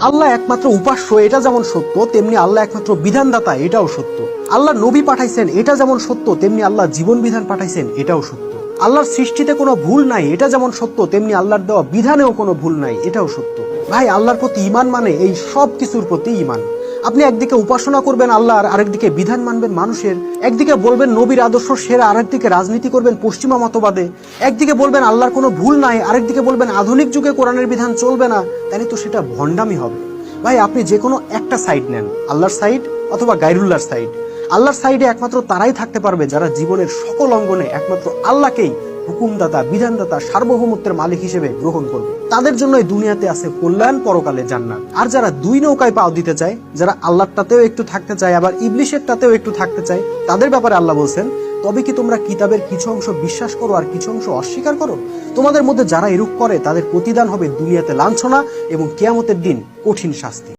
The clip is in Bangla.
আল্লাহ একমাত্র উপাস্য, এটা যেমন সত্য, তেমনি আল্লাহ একমাত্র বিধানদাতা, এটাও সত্য। আল্লাহ নবী পাঠাইছেন, এটা যেমন সত্য, তেমনি আল্লাহ জীবন বিধান পাঠাইছেন, এটাও সত্য। আল্লাহর সৃষ্টিতে কোনো ভুল নাই, এটা যেমন সত্য, তেমনি আল্লাহর দেওয়া বিধানেও কোনো ভুল নাই, এটাও সত্য। ভাই, আল্লাহর প্রতি ঈমান মানে এই সব কিছুর প্রতি ঈমান। আপনি একদিকে উপাসনা করবেন আল্লাহর, আরেকদিকে বিধান মানবেন মানুষের। একদিকে বলবেন নবীর আদর্শ সেরা, আরেকদিকে রাজনীতি করবেন পশ্চিমা মতবাদে। একদিকে বলবেন আল্লাহর কোনো ভুল নাই, আরেকদিকে বলবেন আধুনিক যুগে কোরআনের বিধান চলবে না। তাহলে তো সেটা ভণ্ডামি হবে। ভাই, আপনি যে কোনো একটা সাইড নেন, আল্লাহর সাইড অথবা গায়রুল্লাহর সাইড। আল্লাহর সাইডে একমাত্র তারাই থাকতে পারবে যারা জীবনের সকল অঙ্গনে একমাত্র আল্লাহকেই হুকুমদাতা, বিধানদাতা, সার্বভৌমত্বের মালিক হিসেবে গ্রহণ করবে। তাদের জন্যই দুনিয়াতে আছে কল্যাণ, পরকালে জান্নাত। আর যারা দুই নৌকায় পাও দিতে চায়, যারা আল্লাহটাতেও একটু থাকতে চায় আবার ইবলিশেরটাতেও একটু থাকতে চায়, তাদের ব্যাপারে আল্লাহ বলছেন, তবে কি তোমরা কিতাবের কিছু অংশ বিশ্বাস করো আর কিছু অংশ অস্বীকার করো? তোমাদের মধ্যে যারা এরূপ করে তাদের প্রতিদান হবে দুনিয়াতে লাঞ্ছনা এবং কিয়ামতের দিন কঠিন শাস্তি।